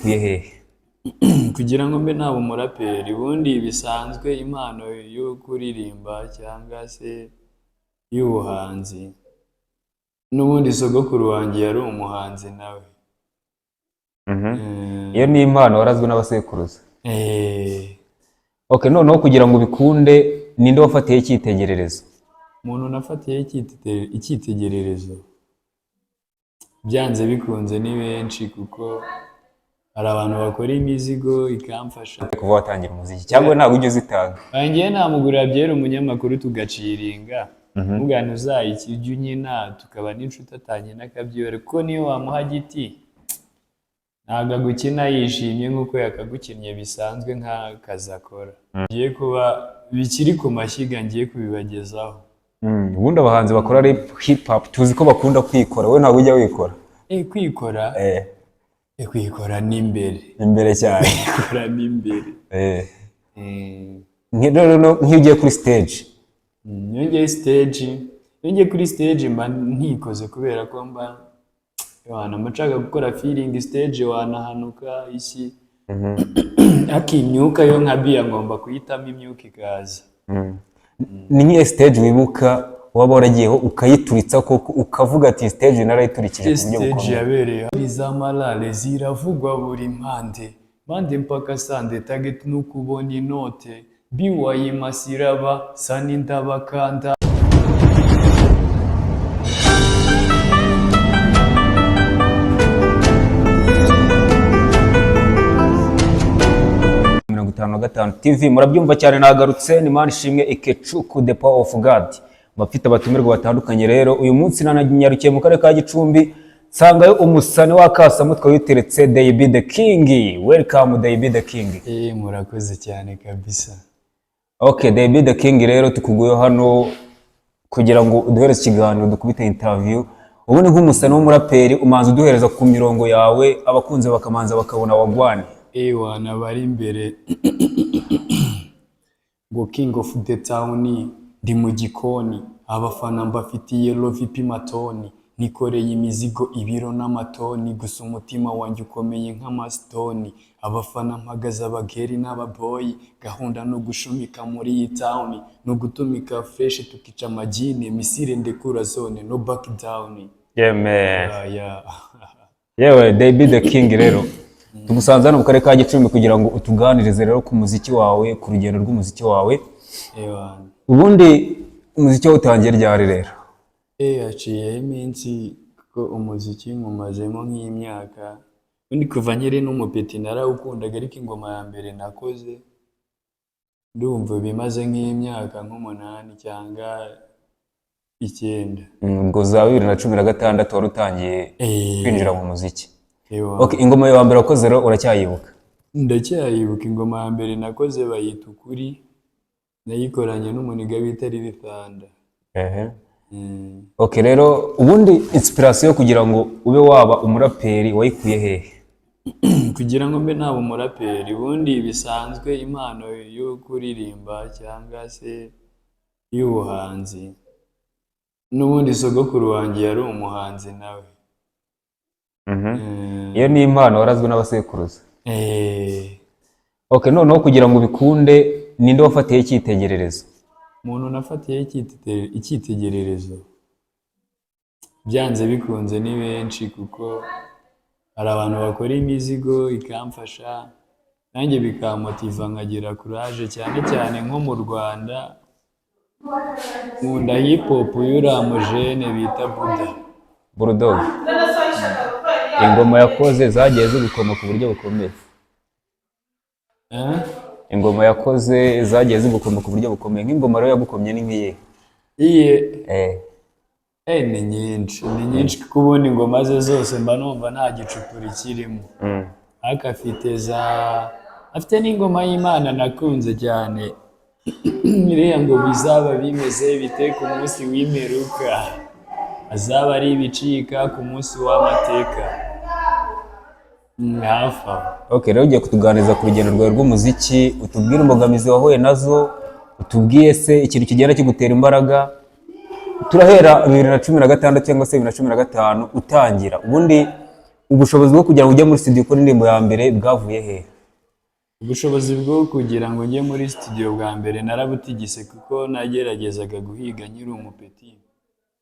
Hehe. kugira ngo mbe naba umuraperi ubundi bisanzwe impano yo kuririmba cyangwa se y'ubuhanzi n'ubundi sogokuru wanjye yari umuhanzi nawe. Iyo ni impano warazwe n'abasekuruza. Eh, Okay, noneho kugira ngo bikunde ninde wafatiye icyitegererezo? umuntu nafatiye icyitegererezo byanze bikunze ni benshi kuko hari abantu bakora imizigo ikamfasha. Kuva watangira umuziki cyangwa ntabwo ujya uzitanga? Ngiye namugurira byera umunyamakuru tugaciringa mugana uzayiki ujya unyina tukaba n'inshuti atanye n'akabyibere kuko niyo wamuha giti ntabwo agukina yishimye nk'uko yakagukinnye bisanzwe nk'akazi akora. Ngiye kuba bikiri ku mashyiga ngiye kubibagezaho. Ubundi abahanzi bakora rap hip hop tuzi ko bakunda kwikora, we ntabwo ujya wikora? Kwikora kwikora n'imbere cyane. kwikora n'imbere Nk'iyo ugiye kuri stage. Iyo ngiye kuri stage mba ntikoze kubera ko mba nshaka gukora feeling stage wanahanuka isi akimyuka yo nka biya ngomba kuyitamo imyuka ikaza. Ni nk'iyo stage wibuka waba waragiyeho ukayituritsa koko ukavuga ati stage narayiturikije ku buryo bukomeye? Stage yabereye izamalale ziravugwa buri mpande mpaka sande target n'ukubona inote biwaye masiraba sani ndabakanda. TV murabyumva cyane, nagarutse ni Manishimwe Ikechuku the power of God. Bafite abatumirwa batandukanye rero uyu munsi nanyarukiye mu karere ka Gicumbi nsangayo umusani w'akasamutwe witeretse Dayib the King. Welcome Dayib the King. Murakoze cyane kabisa. Okay, Dayib the King rero tukuguye hano kugira ngo uduhereze ikiganiro dukubite interview. Ubundi nk'umusani w'umuraperi umanza uduhereza ku mirongo yawe abakunze bakamanza bakabona wagwane. Wana bari imbere ngo King of the Town ndi mu gikoni abafana mbafitiye lovipi matoni nikoreye imizigo ibiro n'amatoni gusa umutima wanjye ukomeye nk'amastoni abafana mpagaze abageri n'ababoyi gahunda no gushumika muri iyi town no gutumika fresh tukica amagine misire ndekura zone no back down. Yeah man. Yewe Dayib the King rero tumusanze hano mu karere ka Gicumbi kugira ngo utuganirize rero ku muziki wawe, ku rugendo rw'umuziki wawe. Ubundi umuziki wawe utangiye ryari rero? Haciyeho iminsi kuko umuziki nkumazemo nk'imyaka ubundi kuva nkiri n'umupeti narawukundaga ariko ingoma ya mbere nakoze ndumva bimaze nk'imyaka nk'umunani cyangwa 9. Ubwo za 2016 wari utangiye kwinjira mu muziki. Okay, ingoma ya mbere wakoze rero uracyayibuka? Ndacyayibuka. Ingoma ya mbere nakoze bayita Ukuri, nayikoranye n'umuniga bita Ririthanda. Okay, rero ubundi inspiration kugira ngo ube waba umuraperi wayikuye hehe? Kugira ngo mbe naba umuraperi ubundi bisanzwe impano yo kuririmba cyangwa se y'ubuhanzi n'ubundi sogokuru wanjye yari umuhanzi nawe. Iyo ni impano warazwe n'abasekuruza. Okay, noneho kugira ngo bikunde ninde wafatiye icyitegererezo? Umuntu nafatiye icyitegererezo byanze bikunze ni benshi kuko hari abantu bakora imizigo ikamfasha nanjye bikamotiva nkagira courage cyane cyane nko mu Rwanda nkunda hip hop y'uramujene bita Bulldog. Ingoma yakoze zagiye zigukoma ku buryo bukomeye. Ingoma yakoze zagiye zigukoma ku buryo bukomeye. Nk'ingoma rero yagukomye ni nk'iye? Ni nyinshi kuko ubundi ingoma ze zose mba numva nta gicupuri kirimo. Ariko afite n'ingoma y'Imana nakunze cyane iriya ngo bizaba bimeze bite ku munsi w'imperuka azaba ari ibicika ku munsi w'amateka. Okay, rero ugiye kutuganiriza ku rugendo rwawe rw'umuziki, utubwire imbogamizi wahuye nazo, utubwiye se ikintu kigenda kigutera imbaraga. Turahera 2016 cyangwa se 2015 utangira. Ubundi ubushobozi bwo kugira ngo ujye muri studio ukora indirimbo ya mbere bwavuye he? Ubushobozi bwo kugira ngo njye muri studio bwa mbere narabutigise kuko nageragezaga guhiga nkiri umupeti.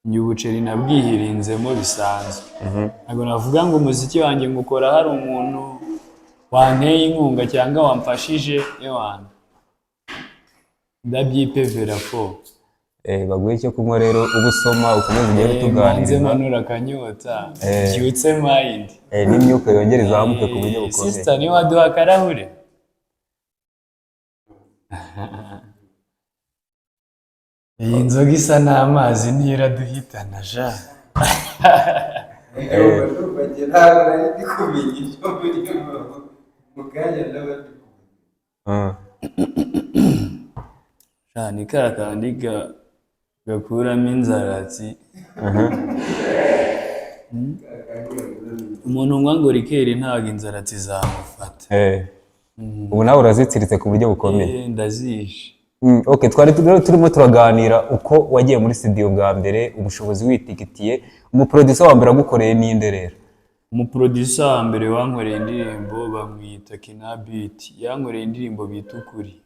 Njye ubuceri nabwihirinzemo bisanzwe. Ntabwo navuga ngo umuziki wanjye ngukora hari umuntu wanteye inkunga cyangwa wamfashije ewana. Ndabyipevera ko. Baguhe icyo kunywa rero ubusoma ukomeze ugende tuganira. Manze manura akanyota. Byutse mind. N'imyuka yongera izamuke ku buryo bukomeye. Sister ni waduha akarahure. Iyi nzoga isa n'amazi ntiraduhitana ja. Ni ka kandi gakuramo inzaratsi. Umuntu unywa ngo rikeri ntabwo inzaratsi zamufata. Ubu nawe urazitsiritse ku buryo bukomeye. Ndazishe. Okay, twari turimo turaganira uko wagiye muri studio bwa mbere, ubushobozi witikitiye, umuproducer wa mbere agukoreye ninde rero? Umuproducer wa mbere wankoreye indirimbo bamwita Kina Beat, yankoreye indirimbo bita Ukuri.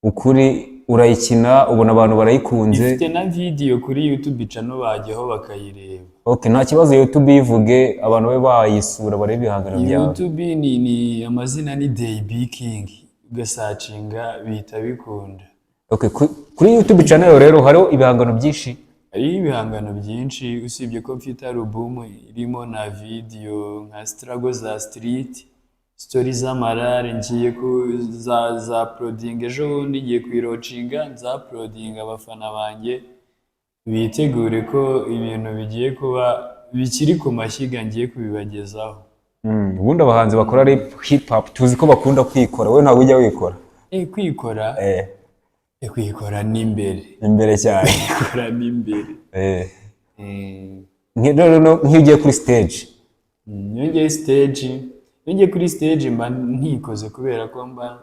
Ukuri urayikina ubona abantu barayikunze. Ifite na video kuri YouTube channel bajyaho bakayireba. Okay, nta kibazo YouTube yivuge abantu be bayisura barebe ibihangano byawe. YouTube ni amazina ni Day King. Ugasacinga bihita bikunda. Okay, kuri YouTube channel rero hariho ibihangano byinshi? Hari ibihangano byinshi usibye ko mfite album irimo na video nka Struggle za Street, Stories z'amarare ngiye ku za uploading ejo bundi ngiye kwirocinga za uploading abafana banjye bitegure ko ibintu bigiye kuba bikiri ku mashyiga ngiye kubibagezaho. Ubundi abahanzi bakora hip hop tuzi ko bakunda kwikora, wowe ntabwo ujya wikora? Kwikora? Kwikora ni imbere cyane. Kwikora ni imbere. Nk'iyo ugiye kuri stage? Iyo ngiye kuri stage mba ntikoze kubera ko mba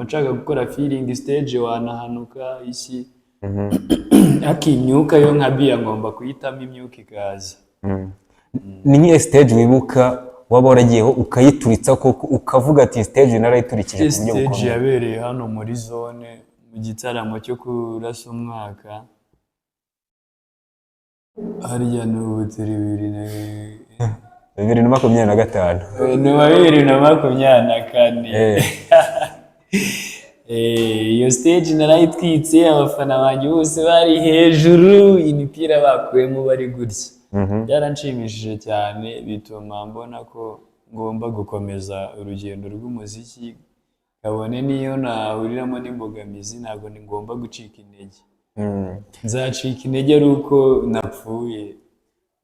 nshaka gukora feeling stage wanahanuka iki. Imyuka yo nka biya ngomba kuyitamo imyuka ikaza. Ni nk'iyo stage wibuka waba waragiyeho ukayituritsa koko ukavuga ati stage narayiturikije ku buryo bukomeye? Stage yabereye hano muri zone mu gitaramo cyo kurasa umwaka. Hariya n'ubu turi 2025. Ni 2024. Iyo stage narayitwitse abafana banjye bose bari hejuru, imipira bakuyemo bari gutya. Byaranshimishije cyane bituma mbona ko ngomba gukomeza urugendo rw'umuziki, kabone niyo nahuriramo n'imbogamizi ntabwo ni ngomba gucika intege. Nzacika intege ari uko napfuye.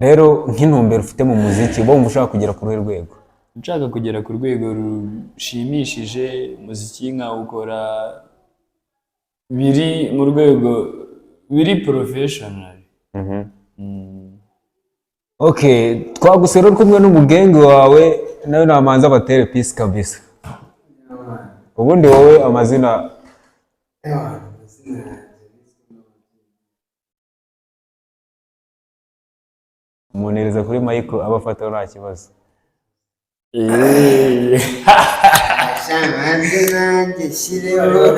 Rero nk'intumbero ufite mu muziki wumva ushaka kugera ku rwego? Nshaka kugera ku rwego rushimishije, umuziki nkawukora biri mu rwego biri professional. Okay, twagusera uri kumwe n'umugenge wawe nawe namanza batere peace kabisa. Ubundi wowe amazina? Umuniriza kuri Michael abafata nta kibazo. Shamanze nanjye shireho.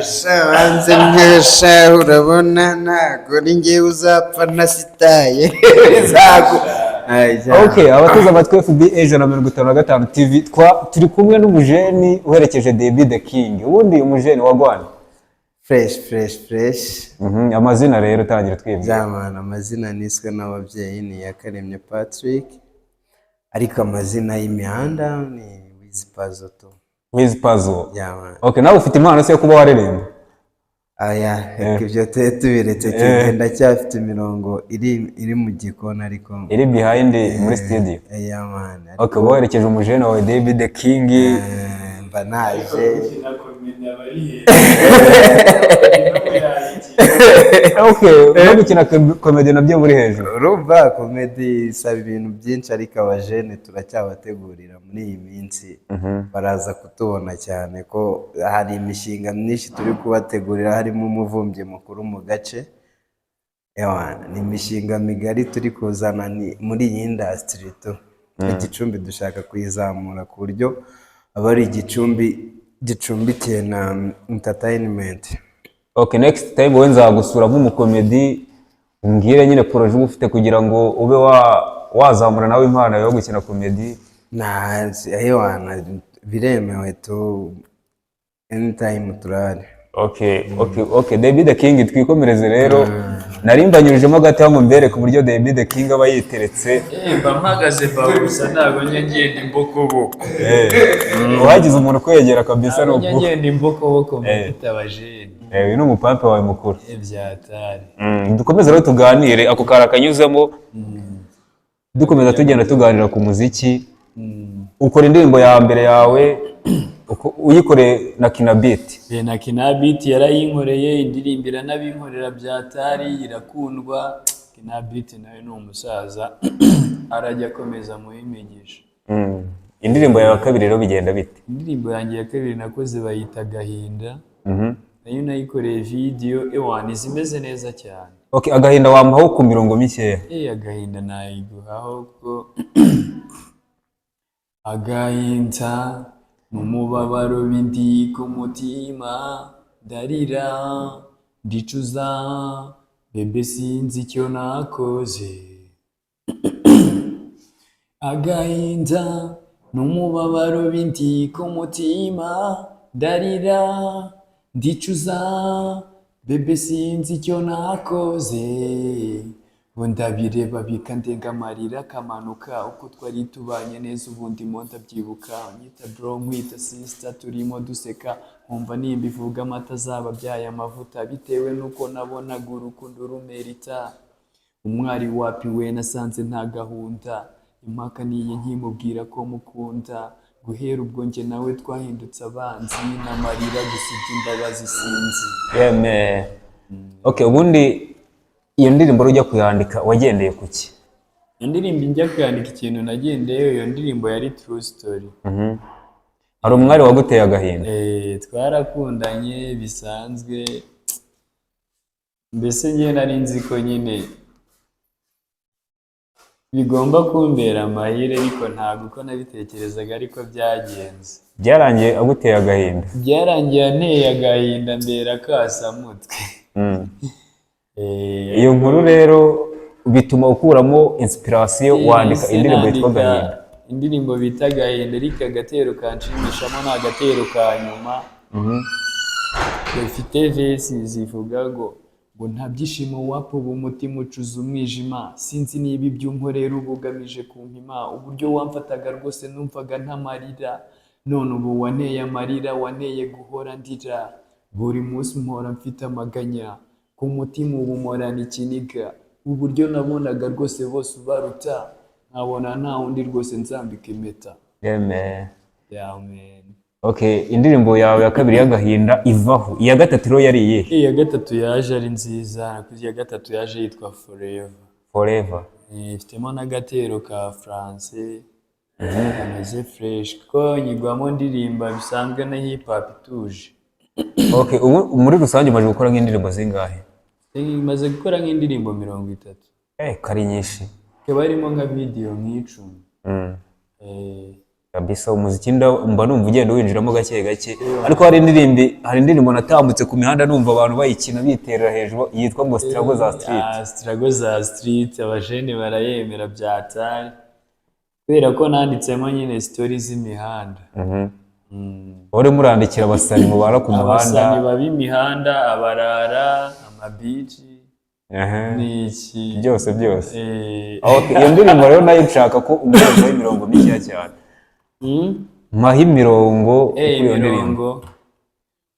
Shamanze nkesha urabona ntago ni njye uzapfa nasitaye. Okay, abateze amatwi FB 155 TV turi kumwe n'umujeni uherekeje David the King. Ubundi umujeni wagwana? Fresh. Amazina rero tangira twibye. Zamana amazina niswe n'ababyeyi ni Yakaremye Patrick. Ariko amazina y'imihanda ni Wizpazoto. Wizpazo. Yamana. Okay, nawe ufite impano se yo kuba waririmba? Ibyo tubiretse cyane ndacyafite imirongo iri mu gikona ariko iri behind muri studio. Yamana. Okay, woherekeje umujeni wawe David the King. Mba naje. Okay, no gukina comedy nabyo muri hejuru. Urumva comedy isaba ibintu byinshi ariko abajene turacyabategurira muri iyi minsi. Baraza kutubona cyane ko hari imishinga myinshi turi kubategurira harimo umuvumbyi mukuru mu gace. Ewana, ni imishinga migari turi kuzana muri iyi industry tu. Igicumbi dushaka kuyizamura ku buryo aba ari igicumbi gicumbikiye na entertainment. Okay, next time wowe nzagusura nk'umukomedi umbwire nyine projet uba ufite kugira ngo ube wazamura nawe impano yo gukina komedi. Ewana, biremewe tu, anytime turahari. Okay, David the King twikomereze rero. Narimbanyurijemo gato mu mbere ku buryo David the King aba yiteretse. Mba mpagaze gusa ntabwo ngenda imbokoboko. Uhagize umuntu kwegera kabisa no uko. Ngenda imbokoboko mfite abajene. Uyu ni umupampe wawe mukuru. Byatari. Dukomeze rero tuganire ako kara kanyuzemo. Dukomeza tugenda tuganira ku muziki. Ukora indirimbo ya mbere yawe uyikore na Kinabit. Na Kinabit yarayinkoreye, indirimbo iranabinkorera byatari, irakundwa. Kinabit nawe ni umusaza arajya akomeza muyimenyesha. Indirimbo yawe kabiri rero bigenda bite? Indirimbo yanjye ya kabiri nakoze bayita Agahinda. Nayo nayikoreye video, ewana zimeze neza cyane. Okay, Agahinda wampaho ku mirongo mikeya. Agahinda nayiguhaho ko agahinda n'umubabaro bindi ku mutima, ndarira ndicuza bebe sinzi icyo nakoze. Agahinda n'umubabaro bindi ku mutima, ndarira ndicuza bebe sinzi icyo nakoze. Bo ndabireba bikandenga amarira akamanuka, uko twari tubanye neza ubundi mo ndabyibuka. Nyita bro nkwita sister, turimo duseka nkumva nimba ivuga amata azaba byaye amavuta, bitewe nuko nabonaga urukundo rumerita. Umwari wapi we nasanze nta gahunda, impaka niye nkimubwira ko mukunda. Guhera ubwo njye nawe twahindutse abanzi, n'amarira gusibye imbabazi sinzi. Yeme. Okay, ubundi iyo ndirimbo ujya kuyandika wagendeye kuki? Iyo ndirimbo njya kuyandika ikintu nagendeye, iyo ndirimbo yari true story. Hari umwari waguteye agahinda? Twarakundanye bisanzwe, mbese njye nari nzi ko nyine bigomba kumbera amahire, ariko ntabwo uko nabitekerezaga ariko byagenze. Byarangiye aguteye agahinda? Byarangiye anteye agahinda mbera kasamutwe. Iyo nkuru rero bituma ukuramo inspiration wandika indirimbo yitwa Agahinda. Indirimbo bita Agahinda, ariko agatero kanshimishamo ni agatero ka nyuma. Dufite verse zivuga ngo nta byishimo wapo umutima ucuza umwijima, sinzi niba ibyo unkorera ubugamije kumpima. Uburyo wamfataga rwose numvaga ntamarira, none ubu wanteye amarira, wanteye guhora ndira. Buri munsi mpora mfite amaganya, ku mutima ubu mporana ikiniga. Uburyo nabonaga rwose bose ubaruta, nkabona nta wundi rwose nzambika impeta. Amen. Amen. Okay, indirimbo yawe ya kabiri y'Agahinda ivaho. Iya gatatu rero yari iyihe? Iya gatatu yaje ari nziza, nakuze iya gatatu yaje yitwa Forever. Ifitemo n'agatero ka France, kameze fresh, ko nyigwamo ndirimba bisanzwe na hip hop ituje. Okay, muri rusange umaze gukora nk'indirimbo zingahe? Maze gukora nk'indirimbo 30. Kari nyinshi. Kaba harimo nka video nk'icumi. Kabisa umuziki mba numva ugenda winjiramo gake gake, ariko hari indirimbo natambutse ku mihanda numva abantu bayikina biterera hejuru yitwa ngo Struggle za Street. Struggle za Street, abajene barayemera byatari, kubera ko nanditsemo nyine story z'imihanda. Ore murandikira abasani mubara ku muhanda, abasani bab'imihanda, abarara, amabici, niki byose. Okay, iyo ndirimbo rero nayo nshaka ko umurongo w'imirongo mike cyane. Mahi mirongo iyo ndirimbo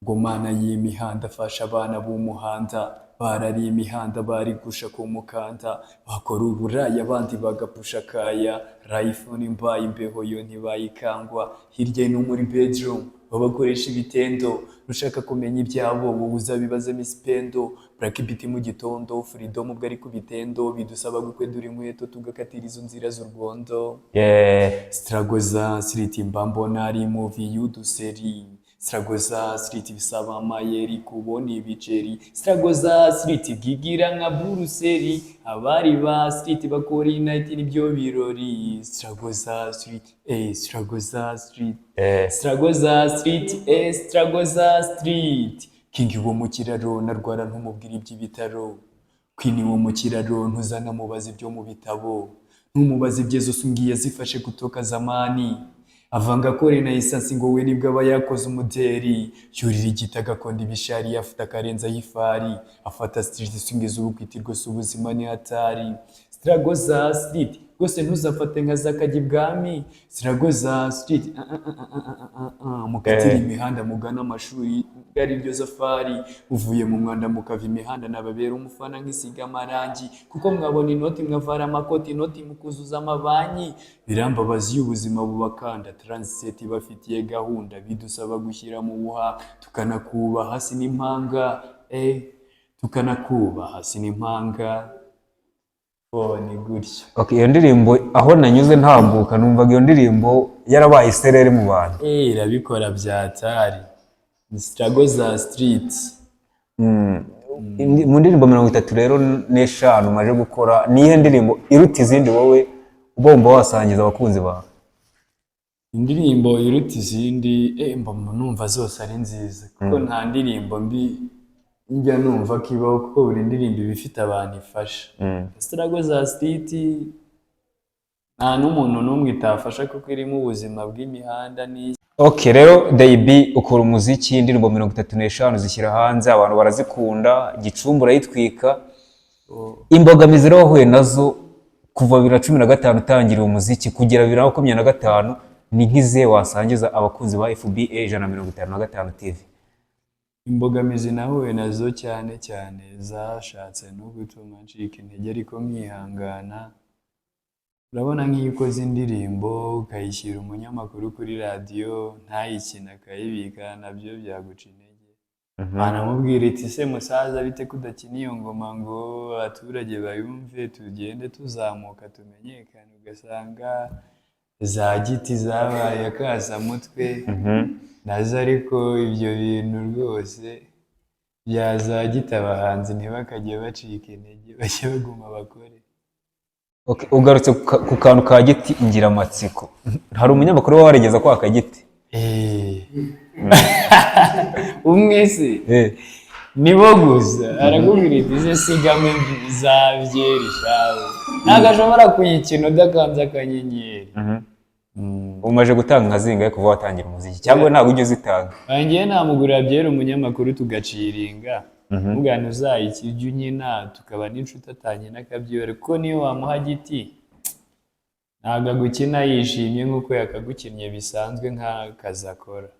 ngo mana y'imihanda fasha abana b'umuhanda, barari imihanda bari gusha ku mukanda, bakora uburaya abandi bagapusha kaya, rayifone mbaye imbeho yo ntibayikangwa, hirya no muri bedroom babakoresha ibitendo, rushaka kumenya ibyabo wowe uzabibaze Miss Pendo, Black Beat mu gitondo, Freedom ubwo ari ku bitendo, bidusaba gukwedura inkweto tugakatira izo nzira z'urwondo. Struggle za Street mbambona ari movie y'uduseri, Strago za street bisaba amayeri kubona ibiceri. Strago za street bwigira nka buruseri. Abari ba street bakora night nibyo birori. Strago za street, strago za street. Strago za street, strago za street. King wo mu kiraro narwara ntumubwira iby'ibitaro. Queen wo mu kiraro ntuzana mubazi byo mu bitabo. Ntumubazi ibyezo sungiye zifashe kutoka zamani. Avanga kore na isansi ngo we nibwo aba yakoze umuderi. Yurira igitaga akonda ibishari afata akarenza y'ifari. Afata street swingiza ubukwiti rwose ubuzima ni hatari. Strago za street rwose ntuzafate nka zakajya ibwami. Strago za street mukatira imihanda mugana amashuri ari ryo safari. Uvuye mu mwanda mukava imihanda nababera umufana nk'isiga amarangi. Kuko mwabona inoti mwavara amakoti inoti mukuzuza amabanki. Birambabazi y'ubuzima bubakanda transit bafitiye gahunda bidusaba gushyira mu buha tukanakuba hasi n'impanga tukanakuba hasi n'impanga. Ni gutya. Okay, iyo ndirimbo aho nanyuze ntambuka numvaga iyo ndirimbo yarabaye iserere mu bantu. Irabikora byatari. Strago za street. Mu ndirimbo 30 rero n'eshanu maje gukora nihe ndirimbo iruta izindi wowe ubomba wasangiza abakunzi bawe? Indirimbo iruta izindi mbona numva zose ari nziza kuko nta ndirimbo mbi njya numva kibaho kuko buri ndirimbo bifite abantu ifasha. Strago za street nta n'umuntu n'umwe itafasha kuko irimo ubuzima bw'imihanda ni. Okay, rero Dayb ukora umuziki indirimbo 35 zishyira hanze abantu barazikunda Gicumbi urayitwika. Imbogamizi rero wahuye nazo kuva 2015 utangiriye umuziki kugera 2025 ni nkize wasangiza abakunzi ba FBA 155 TV? Imbogamizi nahuye nazo cyane zashatse no gutuma ncika intege ariko nkihangana. Urabona nk'iyo ukoze indirimbo ukayishyira umunyamakuru kuri radiyo ntayikina akayibika nabyo byaguca intege. Anamubwira iti se musaza bite kudakina iyo ngoma ngo abaturage bayumve tugende tuzamuka tumenyekane. Ugasanga za giti zabaye akasamutwe nazo ariko ibyo bintu rwose byazagita abahanzi ntibakajye bacika intege bajye baguma bakore. Okay, ugarutse ku kantu ka giti ingira amatsiko. Hari umunyamakuru waregeza kwa kagiti? Umwe se nibo gusa arakubwira iti se sigame za byeri shawe ntago ashobora kuyikina udakanze akanyenyeri. Umaje gutanga nka zingahe kuva watangira umuziki cyangwa ntabwo ujye uzitanga? Ngiye namugurira byeri umunyamakuru tugaciringa mugana uzayikijya unyina tukaba n'inshuti atanye n'akabyore kuko niyo wamuha giti ntabwo agukina yishimye nk'uko yakagukinnye bisanzwe nk'akazi akora.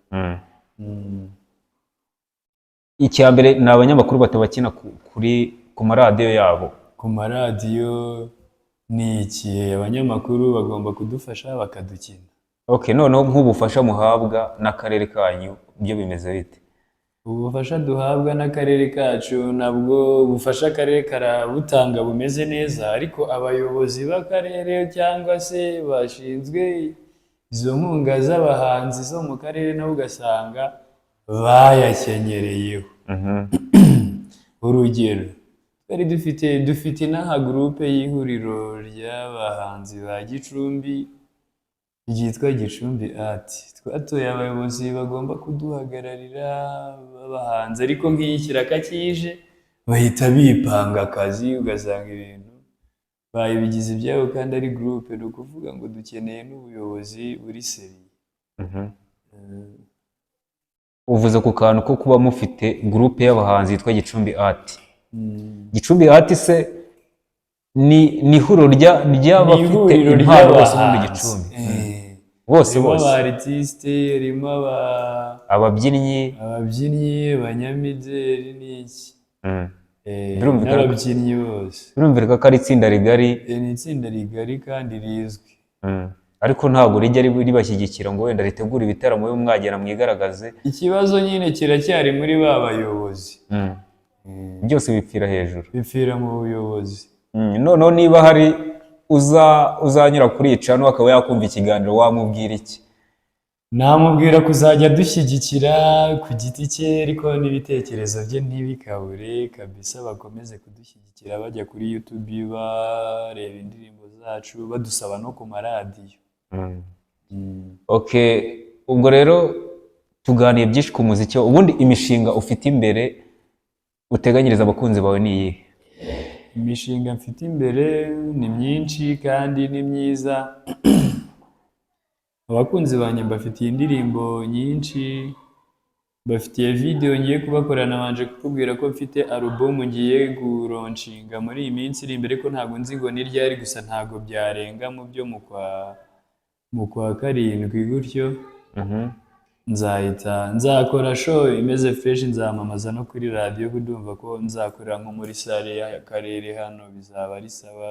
Icya mbere ni abanyamakuru batabakina ku maradiyo yabo. Ku maradiyo ni iki abanyamakuru bagomba kudufasha bakadukina. Okay, noneho nk'ubufasha muhabwa n'akarere kanyu byo bimeze bite? Ubufasha duhabwa n'akarere kacu nabwo bufasha akarere karabutanga bumeze neza ariko abayobozi b'akarere cyangwa se bashinzwe izo nkunga z'abahanzi zo mu karere nabo ugasanga bayakenyereyeho. Urugero twari dufite n'aha groupe y'ihuriro ry'abahanzi ba Gicumbi ryitwa Gicumbi Art. Twatoye abayobozi bagomba kuduhagararira b'abahanzi ariko nk'iyi kiraka kije bahita bipanga akazi ugasanga ibintu bayibigize ibyabo kandi ari groupe. Ni ukuvuga ngo dukeneye n'ubuyobozi buri seri. Uvuze ku kantu ko kuba mufite groupe y'abahanzi yitwa Gicumbi Art. Gicumbi Art se ni ihuriro ry'abafite impano bose muri Gicumbi. Bose aba artiste harimo ababyinnyi abanyamideli n'iki. N'ababyinnyi bose. Birumvikana ko ari itsinda rigari. Ni itsinda rigari kandi rizwi. Ariko ntabwo rijya ribashyigikira ngo wenda ritegura ibitaramo yo mwagera mwigaragaze. Ikibazo nyine kiracyari muri ba bayobozi. Byose bipfira hejuru. Bipfira mu buyobozi. Noneho niba hari uzanyura kuri icano akaba yakumva ikiganiro wamubwira iki? namubwira kuzajya dushyigikira ku giti cye ariko n'ibitekerezo bye ntibikabure kabisa, bakomeze kudushyigikira bajya kuri YouTube bareba indirimbo zacu badusaba no ku maradiyo. Okay, ubwo rero tuganiye byinshi ku muziki. Ubundi imishinga ufite imbere uteganyiriza abakunzi bawe ni iyihe? Imishinga mfite imbere ni myinshi kandi ni myiza. Abakunzi banjye mbafitiye indirimbo nyinshi, bafitiye video ngiye kubakorana. Nabanje kukubwira ko mfite album ngiye kuronshinga muri iyi minsi iri imbere, ko ntabwo nzi ngo ni ryari, gusa ntabwo byarenga mu byo mu kwa karindwi gutyo. Nzakora show imeze fresh, nzamamaza no kuri radio, kudumva ko nzakorera nko muri sale y'akarere hano, bizaba ari sawa,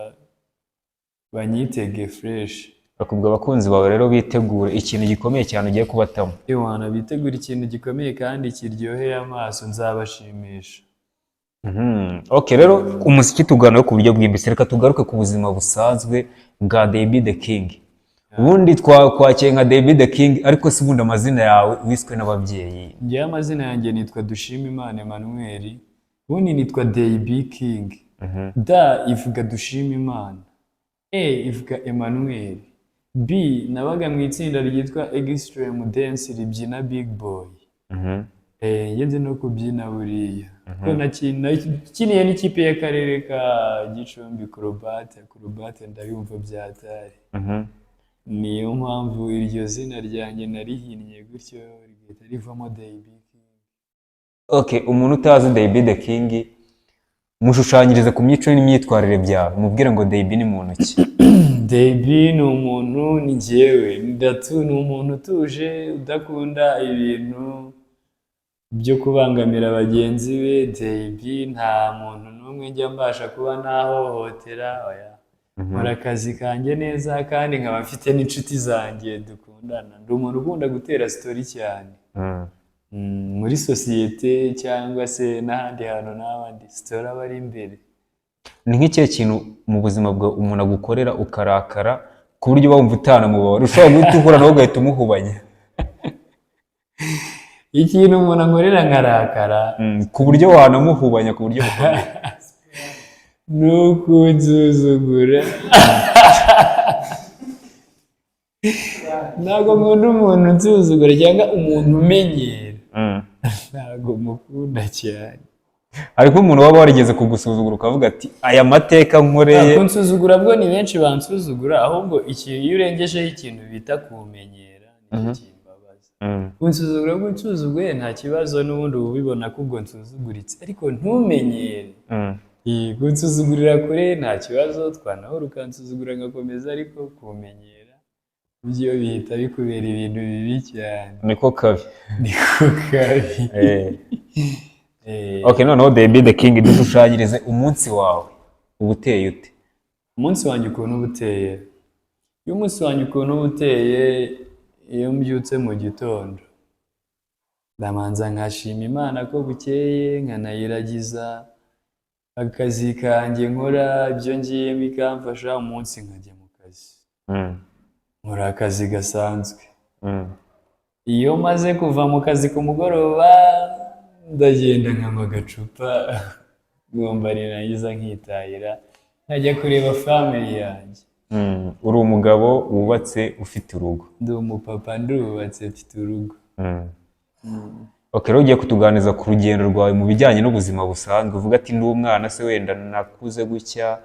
banyitege fresh. Bakubwa abakunzi bawe rero bitegure ikintu gikomeye cyane ugiye kubatamo. Ewana, bitegura ikintu gikomeye kandi kiryoheye amaso, nzabashimisha. Okay, rero umuziki tugana ku buryo bwimbitse, reka tugaruke ku buzima busanzwe bwa Deby the King. Ubundi twakwakiye nka Deby the King, ariko si ubundi amazina yawe wiswe n'ababyeyi? Njye amazina yanjye nitwa Dushimimana Emmanuel, ubundi nitwa Deby King. Da ivuga Dushimimana, ivuga Emmanuel. B nabaga mu itsinda ryitwa Extreme Dance ribyina Big Boy. Ngenze no kubyina buriya. Ko nakiniye n'ikipe y'akarere ka Gicumbi Acrobate ndabumva byatari. Niyo mpamvu iryo zina ryanjye narihinnye gutyo rigahita rivamo Deby King. Okay, umuntu utazi Deby the King, mushushanyirize ku mico n'imyitwarire byawe, mubwire ngo Deby ni muntu ki? Deby ni umuntu, ni njyewe, ni umuntu utuje, udakunda ibintu byo kubangamira bagenzi be. Deby nta muntu n'umwe njya mbasha kuba nahohotera, oya. Nkora akazi kanjye neza kandi nkaba mfite n'inshuti zanjye dukundana. Ndi umuntu ukunda gutera story cyane. Muri sosiyete cyangwa se n'ahandi hantu n'abandi, story aba ari imbere. Ni nk'ikihe kintu mu buzima bwa umuntu agukorera ukarakara ku buryo wumva utanamubabara, ushobora guhita uhura nawe ugahita umuhubanya? Ikintu umuntu ankorera nkarakara ku buryo wanamuhubanya ku buryo bukomeye? ni ukunsuzugura. Ntabwo nkunda umuntu unsuzugura cyangwa umuntu umenyera, ntabwo mukunda cyane. Ariko umuntu waba warigeze kugusuzugura ukavuga ati aya mateka nkoreye? Kunsuzugura bwo ni benshi bansuzugura, ahubwo iyo urengejeho ikintu bita kumenyera nicyo kimbabaza. Kunsuzugura bwo nsuzuguye nta kibazo, n'ubundi ubibona ko ubwo nsuzuguritse, ariko ntumenyere. Kunsuzugurira kure nta kibazo, twanahora ukansuzugura ngakomeza, ariko kumenyera byo bihita bikubera ibintu bibi cyane. Niko kabi. Niko kabi. Okay, noneho Deby the King, dushushanyirize umunsi wawe uba uteye ute? Umunsi wanjye ukuntu uba uteye? Iyo umunsi wanjye ukuntu uba uteye, iyo mbyutse mu gitondo ndamanza nkashima Imana ko bukeye, nkanayiragiza akazi kanjye nkora, ibyo ngiyemo bikamfasha, umunsi nkajya mu kazi. Nkora akazi gasanzwe. Iyo maze kuva mu kazi ku mugoroba, ndagenda nkanywa agacupa, ngomba nirangiza nkitahira, nkajya kureba family yanjye. Uri umugabo wubatse ufite urugo? Ndi umupapa ndubatse mfite urugo. Okay, rero ugiye kutuganiza ku rugendo rwawe mu bijyanye n'ubuzima busanzwe, uvuga ati ndi umwana se wenda nakuze gutya.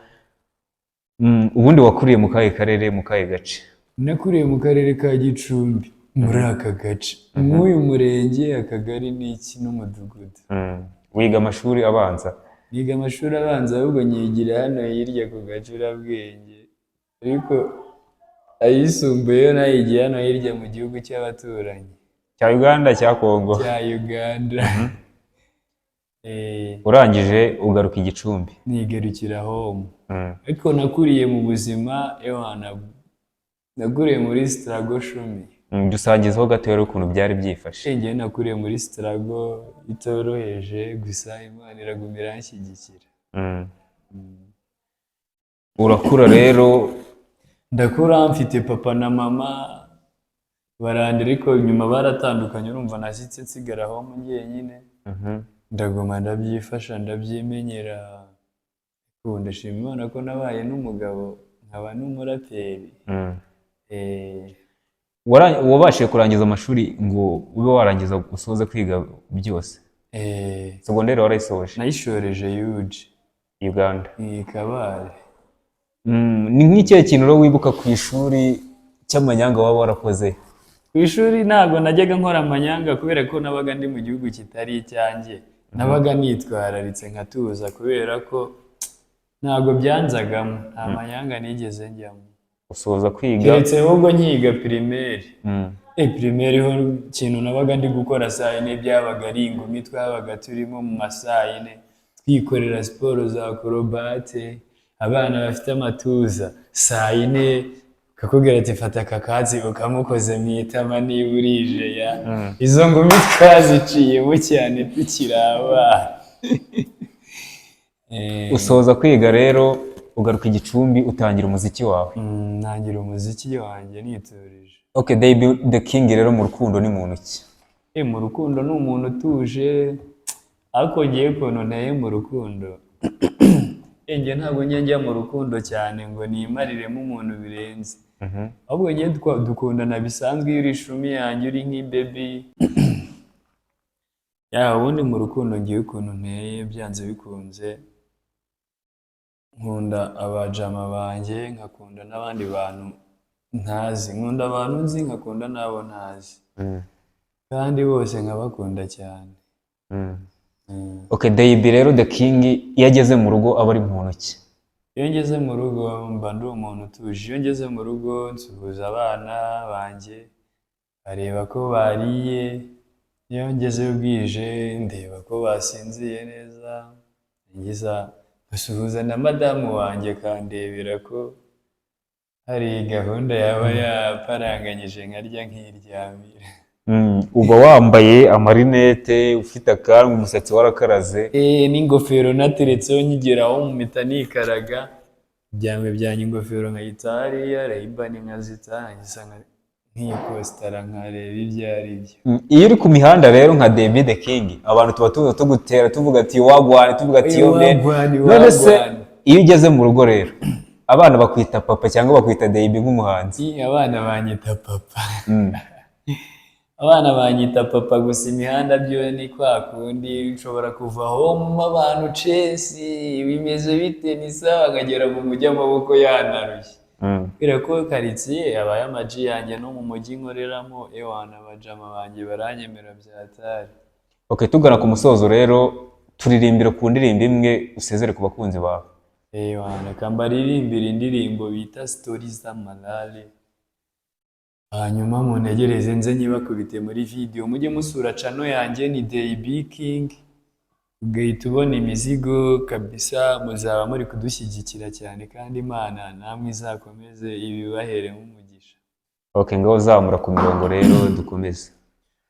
Ubundi wakuriye mu kahe karere, mu kahe gace? Nakuriye mu karere ka Gicumbi, muri aka gace, nk'uyu murenge, akagari n'iki n'umudugudu. Wiga amashuri abanza? Niga amashuri abanza, ahubwo nyigira hano hirya ku Gacurabwenge, ariko ayisumbuyeyo nayigiye hano hirya mu gihugu cy'abaturanyi cya Uganda, cya Kongo? Cya Uganda. Urangije ugaruka i Gicumbi? Nigarukira home. Ariko nakuriye mu buzima, nakuriye muri struggle shumi. Dusangizeho gato rero ukuntu byari byifashe. Njye nakuriye muri struggle itoroheje, gusa Imana iragumira iranshyigikira. Urakura rero? Ndakura mfite papa na mama, barandira ariko nyuma baratandukanye urumva nashyitse nsigara aho mu njyenyine ndaguma ndabyifasha ndabyimenyera ubu ndashima Imana ko nabaye n'umugabo nkaba n'umuraperi wabashije kurangiza amashuri ngo ube warangiza usoze kwiga byose segonderi warayisoje nayishoreje yuji Uganda Kabale ni nk'ikihe kintu rero wibuka ku ishuri cy'amanyanga waba warakoze ku ishuri ntabwo najyaga nkora amanyanga kubera ko nabaga ndi mu gihugu kitari icyanjye nabaga nitwararitse nkatuza kubera ko ntabwo byanzagamo nta manyanga nigeze njyamo usoza kwiga keretse ahubwo nkiga pirimeri pirimeri ho ikintu nabaga ndi gukora saa yine byabaga ari ingumi twabaga turimo mu masaa yine twikorera siporo za akorobate abana bafite amatuza saa yine kakubwira ati fata aka katsi ukamukoze mu itama niba urije ya izo ngumi twaziciyemo cyane tukiri abana usoza kwiga rero ugaruka i Gicumbi utangira umuziki wawe ntangira umuziki wanjye niturije okay Dayby the King rero mu rukundo ni muntu ki mu rukundo ni umuntu utuje ariko ngiye ukuntu nteye mu rukundo njye ntabwo njya mu rukundo cyane ngo nimariremo umuntu birenze ahubwo njye dukundana bisanzwe iyo uri ishumi yanjye uri nk'ibebi ubundi mu rukundo ngiye ukuntu nteye byanze bikunze nkunda abajama banjye nkakunda n'abandi bantu ntazi nkunda abantu nzi nkakunda n'abo ntazi kandi bose nkabakunda cyane okay Dayby rero the King iyo ageze mu rugo aba ari muntu ki iyo ngeze mu rugo mba ndi umuntu utuje iyo ngeze mu rugo nsuhuza abana banjye bareba ko bariye iyo ngezeyo bwije ndeba ko basinziye neza ngiza basuhuza na madamu wanjye kandebera ko hari gahunda yaba yaparanganyije nkarya nkiryamira uba wambaye amarinete ufite akantu umusatsi warakaraze n'ingofero nateretseho nkigeraho mu mpeta nikaraga byamwe byanjye ingofero nkayita hariya Ray-Ban nkazita nkikositara nkareba ibyo ari byo iyo uri ku mihanda rero nka Dayby the King abantu tuba tuza tugutera tuvuga ati wagwane tuvuga ati yo none se iyo ugeze mu rugo rero abana bakwita papa cyangwa bakwita Dayby nk'umuhanzi abana banyita papa abana banyita papa gusa imihanda byo ni kwa kundi nshobora kuva aho mu abantu Chelsea bimeze bite ni sawa nkagera mu mujyi amaboko yanarushye kubera ko karitsiye abaye amaji yanjye no mu mujyi nkoreramo ewana abajama banjye baranyemera byatari okay tugana ku musozo rero turirimbira ku ndirimbo imwe usezere ku bakunzi bawe ewana kambaririmbira indirimbo bita Stories z'Amalale hanyuma muntegereze nze nyibakubite muri video mujye musura channel yanjye ni Dayby King ugahita ubona imizigo kabisa muzaba muri kudushyigikira cyane kandi Imana namwe izakomeze ibibahere nk'umugisha okay ngaho zamura ku mirongo rero dukomeze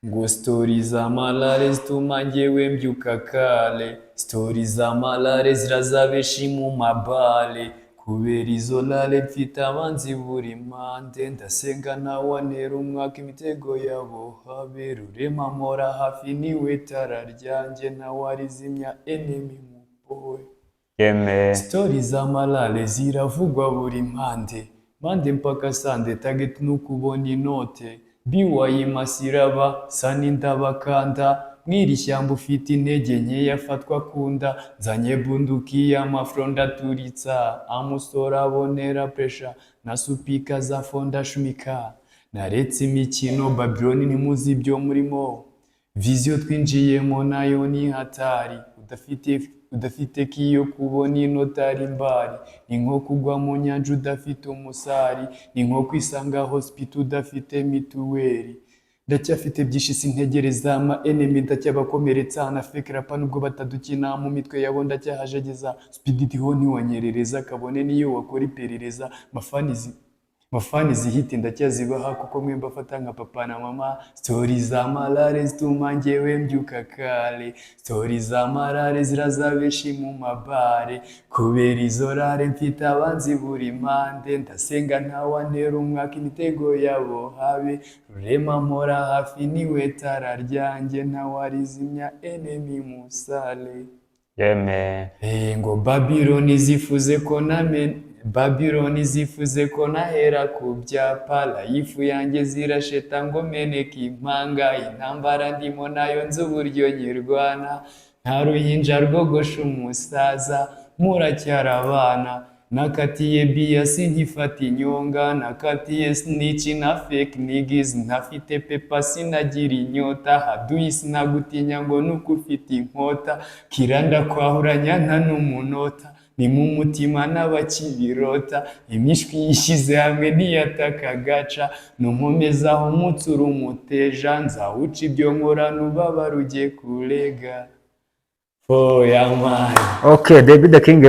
ngo Stories z'Amalale zituma njyewe mbyuka kare Stories z'Amalale zirazabeshi mu mabale kubera izo lale mfite abanzi buri mpande ndasenga ntawantera umwaka imitego yabo habe rurema mpora hafi niwe tara ryanjye ntawarizimya enemy mubowe Stories z'Amalale ziravugwa buri mpande mpaka sande target nukubona inote biwayima siraba sani ndabakanda mwiri shyamba ufite intege nkeya afatwa kunda nzanye bunduki y'amafro ndaturitsa amusora abonera pressure na supika za fonda shumika naretse imikino Babylon ntimuzi ibyo murimo viziyo twinjiyemo nayo ni hatari udafite kiyo kubona inotari mbari ni nko kugwa mu nyanja udafite umusari ni nko kwisanga hospital udafite mituweli ndacyafite byinshi sintegereza ama enemy ndacyabakomeretsa na fake rapa nubwo batadukina mu mitwe yabo ndacyahajageza speed ho ntiwanyerereza kabone niyo wakora iperereza mafanizi Mafani zihiti ndacyazibaha kuko mwe mbafata nka papa na mama. Story za malare zituma njyewe mbyuka kare. Story za malare ziraza benshi mu mabare. Kubera izo rare mfite abanzi buri mpande. Ndasenga ntawantera umwaka imitego yabo habe. Rurema mpora hafi niwe tara ryanjye ntawarizimya enemy musale. Ngo Babyloni zifuze ko Babyloni zifuze ko nahera ku byapa. Layifu yanjye zirasheta ngo meneke impanga. Intambara ndimo nayo nzi uburyo nyirwana. Nta ruhinja rwogosha umusaza, muracyari abana. Nakatiye biyasi ntifata inyonga. Nakatiye snitch na fake niggas. Ntafite pepa sinagira inyota. Haduyi sinagutinya ngo nuko ufite inkota. Kiranda kwahuranya nta n'umunota. Ni mu mutima n'abakibirota. Imishwi yishyize hamwe niyataka gaca. Nunkomezaho umutsura umuteja. Nzawuca ibyo nkora nubaba rugiye kurega. Oh yeah man. Okay, David the King.